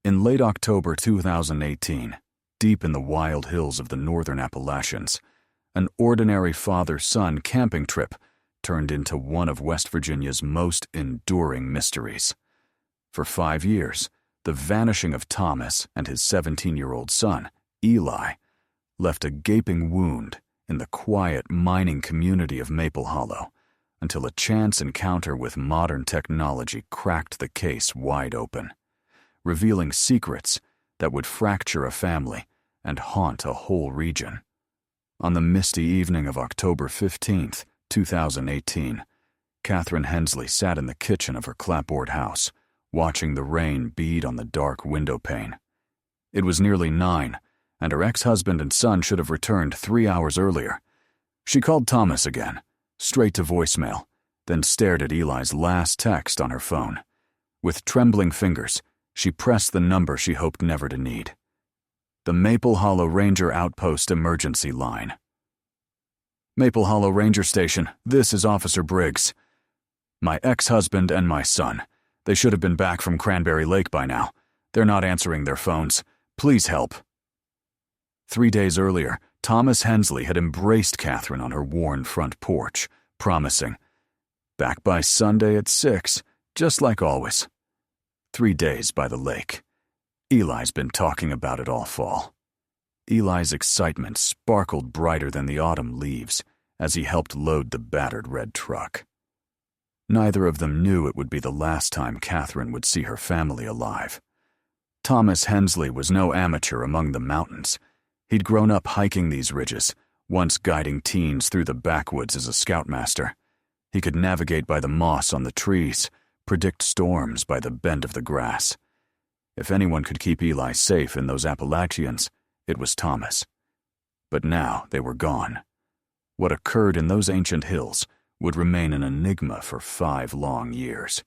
In late October 2018, deep in the wild hills of the northern Appalachians, an ordinary father-son camping trip turned into one of West Virginia's most enduring mysteries. For 5 years, the vanishing of Thomas and his 17-year-old son, Eli, left a gaping wound in the quiet mining community of Maple Hollow until a chance encounter with modern technology cracked the case wide open, revealing secrets that would fracture a family and haunt a whole region. On the misty evening of October 15th, 2018, Catherine Hensley sat in the kitchen of her clapboard house, watching the rain bead on the dark window pane. It was nearly 9, and her ex-husband and son should have returned 3 hours earlier. She called Thomas again, straight to voicemail, then stared at Eli's last text on her phone. With trembling fingers, she pressed the number she hoped never to need. The Maple Hollow Ranger Outpost Emergency Line. Maple Hollow Ranger Station, this is Officer Briggs. My ex-husband and my son. They should have been back from Cranberry Lake by now. They're not answering their phones. Please help. 3 days earlier, Thomas Hensley had embraced Catherine on her worn front porch, promising, "Back by Sunday at 6, just like always." 3 days by the lake. Eli's been talking about it all fall. Eli's excitement sparkled brighter than the autumn leaves as he helped load the battered red truck. Neither of them knew it would be the last time Catherine would see her family alive. Thomas Hensley was no amateur among the mountains. He'd grown up hiking these ridges, once guiding teens through the backwoods as a scoutmaster. He could navigate by the moss on the trees, predict storms by the bend of the grass. If anyone could keep Eli safe in those Appalachians, it was Thomas. But now they were gone. What occurred in those ancient hills would remain an enigma for 5 long years.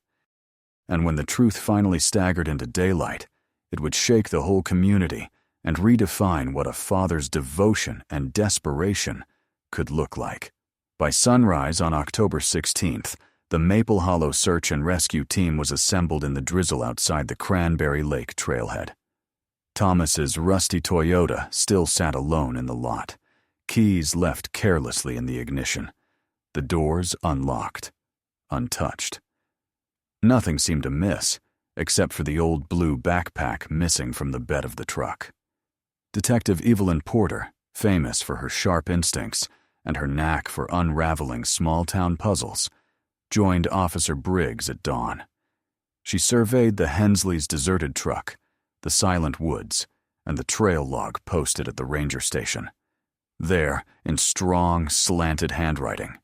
And when the truth finally staggered into daylight, it would shake the whole community and redefine what a father's devotion and desperation could look like. By sunrise on October 16th, the Maple Hollow search and rescue team was assembled in the drizzle outside the Cranberry Lake trailhead. Thomas's rusty Toyota still sat alone in the lot, keys left carelessly in the ignition, the doors unlocked, untouched. Nothing seemed amiss, except for the old blue backpack missing from the bed of the truck. Detective Evelyn Porter, famous for her sharp instincts and her knack for unraveling small-town puzzles, joined Officer Briggs at dawn. She surveyed the Hensleys' deserted truck, the silent woods, and the trail log posted at the ranger station. There, in strong, slanted handwriting,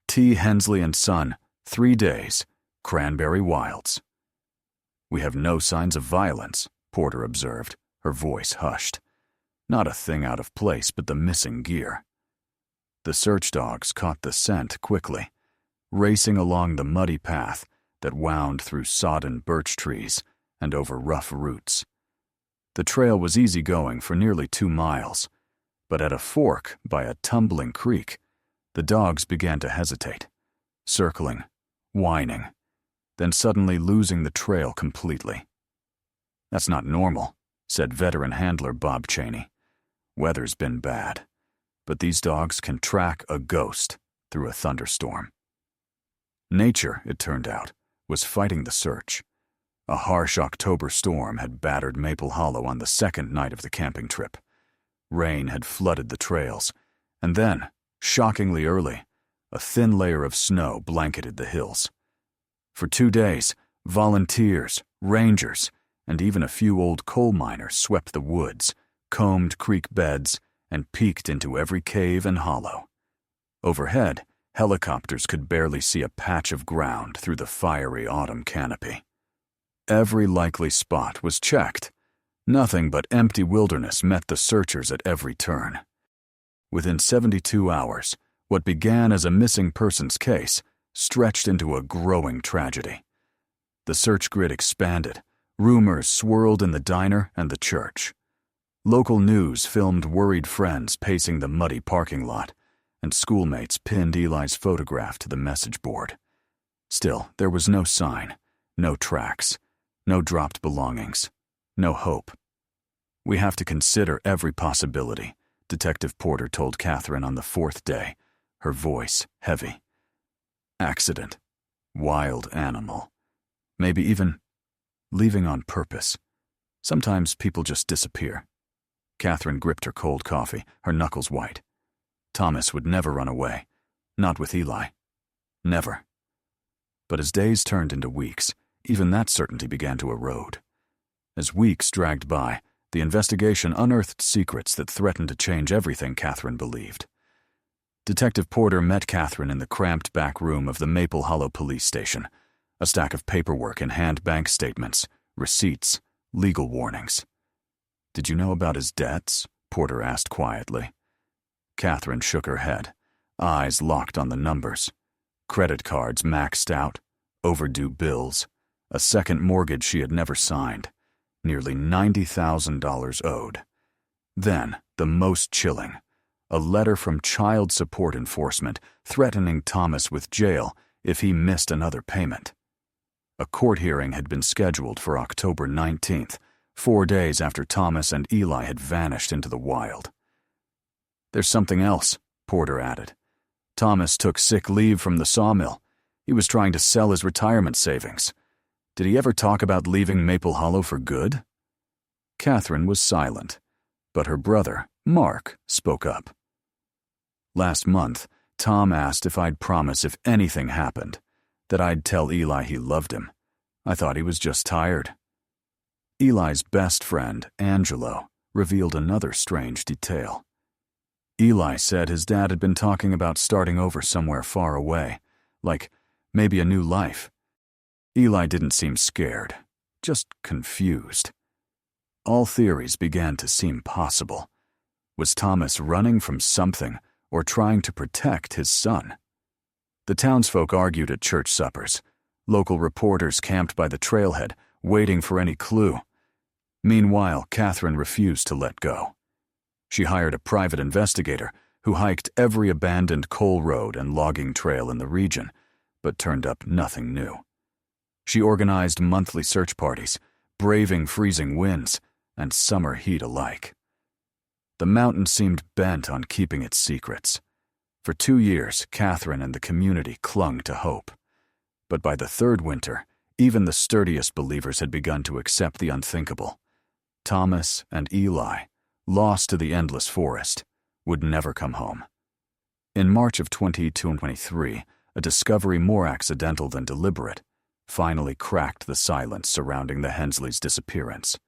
T. Hensley and Son, 3 days, Cranberry Wilds. "We have no signs of violence," Porter observed, her voice hushed. Not a thing out of place but the missing gear. The search dogs caught the scent quickly, racing along the muddy path that wound through sodden birch trees and over rough roots. The trail was easygoing for nearly 2 miles, but at a fork by a tumbling creek, the dogs began to hesitate, circling, whining, then suddenly losing the trail completely. "That's not normal," said veteran handler Bob Cheney. "Weather's been bad, but these dogs can track a ghost through a thunderstorm." Nature, it turned out, was fighting the search. A harsh October storm had battered Maple Hollow on the second night of the camping trip. Rain had flooded the trails, and then, shockingly early, a thin layer of snow blanketed the hills. For 2 days, volunteers, rangers, and even a few old coal miners swept the woods, combed creek beds, and peeked into every cave and hollow. Overhead, helicopters could barely see a patch of ground through the fiery autumn canopy. Every likely spot was checked. Nothing but empty wilderness met the searchers at every turn. Within 72 hours, what began as a missing persons case stretched into a growing tragedy. The search grid expanded. Rumors swirled in the diner and the church. Local news filmed worried friends pacing the muddy parking lot, and schoolmates pinned Eli's photograph to the message board. Still, there was no sign, no tracks, no dropped belongings, No hope. "We have to consider every possibility," Detective Porter told Catherine on the fourth day, her voice heavy. "Accident. Wild animal. Maybe even leaving on purpose. Sometimes people just disappear." Catherine gripped her cold coffee, her knuckles white. Thomas would never run away. Not with Eli. Never. But as days turned into weeks, even that certainty began to erode. As weeks dragged by, the investigation unearthed secrets that threatened to change everything Catherine believed. Detective Porter met Catherine in the cramped back room of the Maple Hollow police station, a stack of paperwork in hand bank statements, receipts, legal warnings. "Did you know about his debts?" Porter asked quietly. Catherine shook her head, eyes locked on the numbers. Credit cards maxed out, overdue bills, a second mortgage she had never signed, nearly $90,000 owed. Then, the most chilling, a letter from child support enforcement threatening Thomas with jail if he missed another payment. A court hearing had been scheduled for October 19th, 4 days after Thomas and Eli had vanished into the wild. "There's something else," Porter added. "Thomas took sick leave from the sawmill. He was trying to sell his retirement savings. Did he ever talk about leaving Maple Hollow for good?" Catherine was silent, but her brother, Mark, spoke up. "Last month, Tom asked if I'd promise if anything happened, that I'd tell Eli he loved him. I thought he was just tired." Eli's best friend, Angelo, revealed another strange detail. Eli said his dad had been talking about starting over somewhere far away, like maybe a new life. Eli didn't seem scared, just confused. All theories began to seem possible. Was Thomas running from something or trying to protect his son? The townsfolk argued at church suppers. Local reporters camped by the trailhead, waiting for any clue. Meanwhile, Catherine refused to let go. She hired a private investigator who hiked every abandoned coal road and logging trail in the region, but turned up nothing new. She organized monthly search parties, braving freezing winds and summer heat alike. The mountain seemed bent on keeping its secrets. For 2 years, Catherine and the community clung to hope. But by the third winter, even the sturdiest believers had begun to accept the unthinkable. Thomas and Eli, lost to the endless forest, would never come home. In March of 2023, a discovery more accidental than deliberate finally cracked the silence surrounding the Hensleys' disappearance.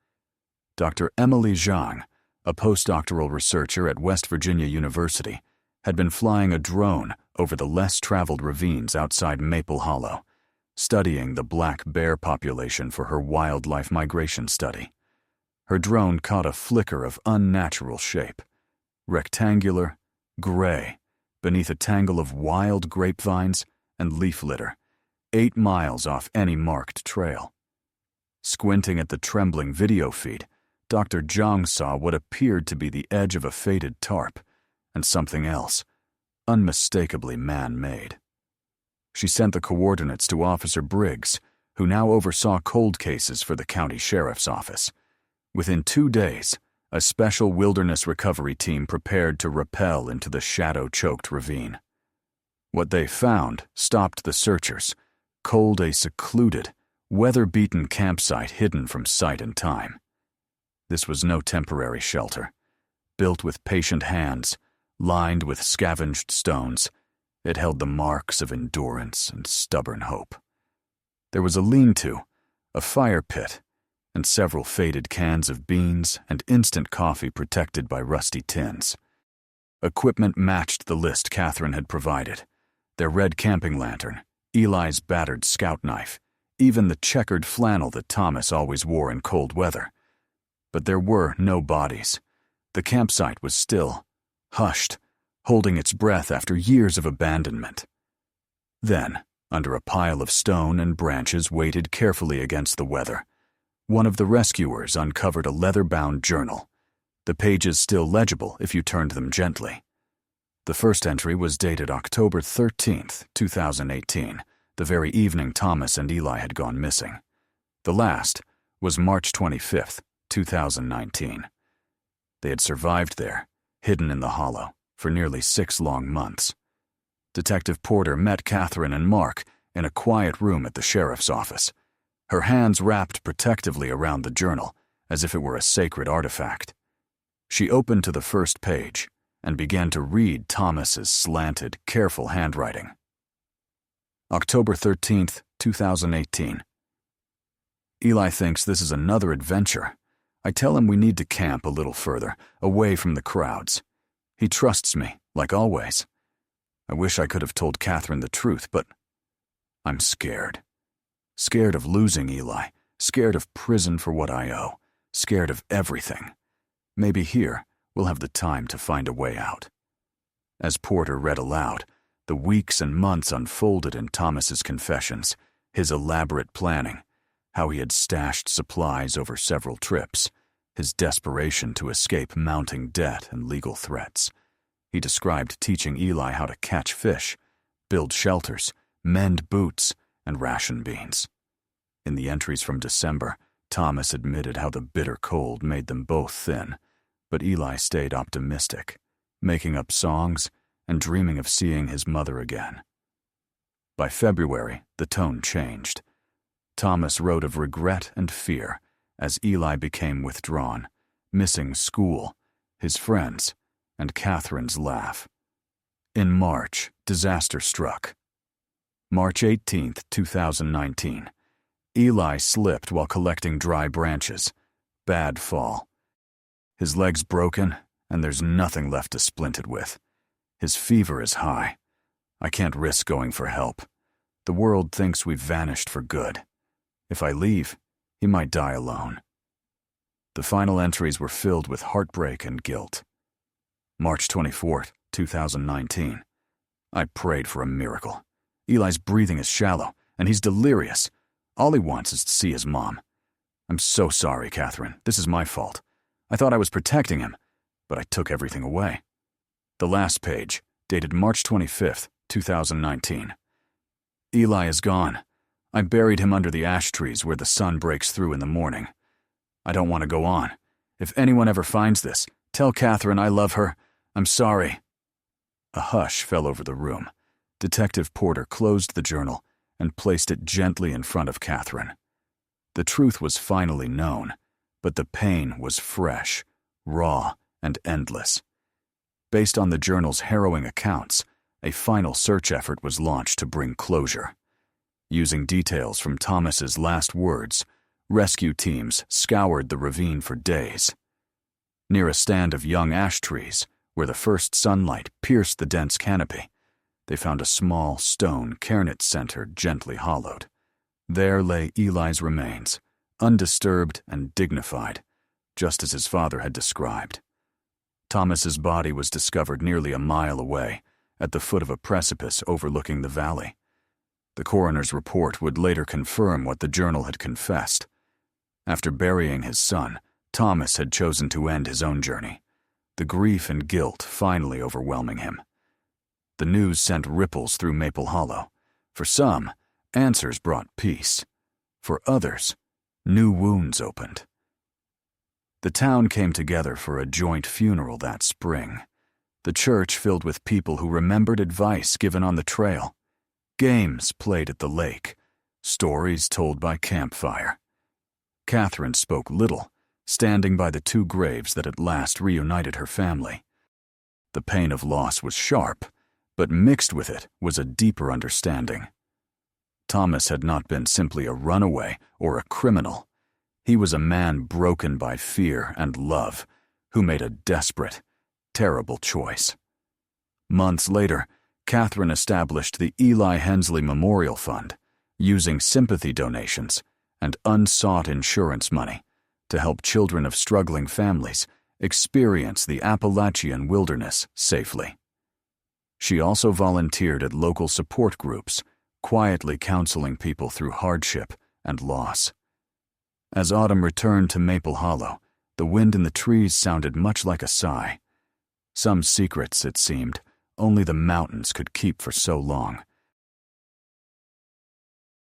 Dr. Emily Zhang, a postdoctoral researcher at West Virginia University, had been flying a drone over the less-traveled ravines outside Maple Hollow, studying the black bear population for her wildlife migration study. Her drone caught a flicker of unnatural shape, rectangular, gray, beneath a tangle of wild grapevines and leaf litter, 8 miles off any marked trail. Squinting at the trembling video feed, Dr. Zhang saw what appeared to be the edge of a faded tarp, and something else, unmistakably man-made. She sent the coordinates to Officer Briggs, who now oversaw cold cases for the county sheriff's office. Within 2 days, a special wilderness recovery team prepared to rappel into the shadow-choked ravine. What they found stopped the searchers, culled a secluded, weather-beaten campsite hidden from sight and time. This was no temporary shelter. Built with patient hands, lined with scavenged stones, it held the marks of endurance and stubborn hope. There was a lean-to, a fire pit, and several faded cans of beans and instant coffee protected by rusty tins. Equipment matched the list Catherine had provided. Their red camping lantern, Eli's battered scout knife, even the checkered flannel that Thomas always wore in cold weather. But there were no bodies. The campsite was still, hushed, holding its breath after years of abandonment. Then, under a pile of stone and branches weighted carefully against the weather, one of the rescuers uncovered a leather-bound journal, the pages still legible if you turned them gently. The first entry was dated October 13th, 2018, the very evening Thomas and Eli had gone missing. The last was March 25th, 2019. They had survived there, hidden in the hollow, for nearly 6 long months. Detective Porter met Catherine and Mark in a quiet room at the sheriff's office, her hands wrapped protectively around the journal as if it were a sacred artifact. She opened to the first page and began to read Thomas's slanted, careful handwriting. October 13th, 2018. Eli thinks this is another adventure. I tell him we need to camp a little further, away from the crowds. He trusts me, like always. I wish I could have told Catherine the truth, but I'm scared. Scared of losing Eli, scared of prison for what I owe, scared of everything. Maybe here we'll have the time to find a way out. As Porter read aloud, the weeks and months unfolded in Thomas's confessions, his elaborate planning, how he had stashed supplies over several trips, his desperation to escape mounting debt and legal threats. He described teaching Eli how to catch fish, build shelters, mend boots, and ration beans. In the entries from December, Thomas admitted how the bitter cold made them both thin, but Eli stayed optimistic, making up songs and dreaming of seeing his mother again. By February, the tone changed. Thomas wrote of regret and fear as Eli became withdrawn, missing school, his friends, and Catherine's laugh. In March, disaster struck. March 18, 2019. Eli slipped while collecting dry branches. Bad fall. His leg's broken, and there's nothing left to splint it with. His fever is high. I can't risk going for help. The world thinks we've vanished for good. If I leave, he might die alone. The final entries were filled with heartbreak and guilt. March 24, 2019. I prayed for a miracle. Eli's breathing is shallow, and he's delirious. All he wants is to see his mom. I'm so sorry, Catherine. This is my fault. I thought I was protecting him, but I took everything away. The last page, dated March 25, 2019. Eli is gone. I buried him under the ash trees where the sun breaks through in the morning. I don't want to go on. If anyone ever finds this, tell Catherine I love her. I'm sorry. A hush fell over the room. Detective Porter closed the journal and placed it gently in front of Catherine. The truth was finally known, but the pain was fresh, raw, and endless. Based on the journal's harrowing accounts, a final search effort was launched to bring closure. Using details from Thomas's last words, rescue teams scoured the ravine for days. Near a stand of young ash trees, where the first sunlight pierced the dense canopy, they found a small stone cairnet center gently hollowed. There lay Eli's remains, undisturbed and dignified, just as his father had described. Thomas's body was discovered nearly a mile away, at the foot of a precipice overlooking the valley. The coroner's report would later confirm what the journal had confessed. After burying his son, Thomas had chosen to end his own journey, the grief and guilt finally overwhelming him. The news sent ripples through Maple Hollow. For some, answers brought peace. For others, new wounds opened. The town came together for a joint funeral that spring. The church filled with people who remembered advice given on the trail. Games played at the lake. Stories told by campfire. Catherine spoke little, standing by the 2 graves that at last reunited her family. The pain of loss was sharp, but mixed with it was a deeper understanding. Thomas had not been simply a runaway or a criminal. He was a man broken by fear and love, who made a desperate, terrible choice. Months later, Catherine established the Eli Hensley Memorial Fund, using sympathy donations and unsought insurance money to help children of struggling families experience the Appalachian wilderness safely. She also volunteered at local support groups, quietly counseling people through hardship and loss. As autumn returned to Maple Hollow, the wind in the trees sounded much like a sigh. Some secrets, it seemed, only the mountains could keep for so long.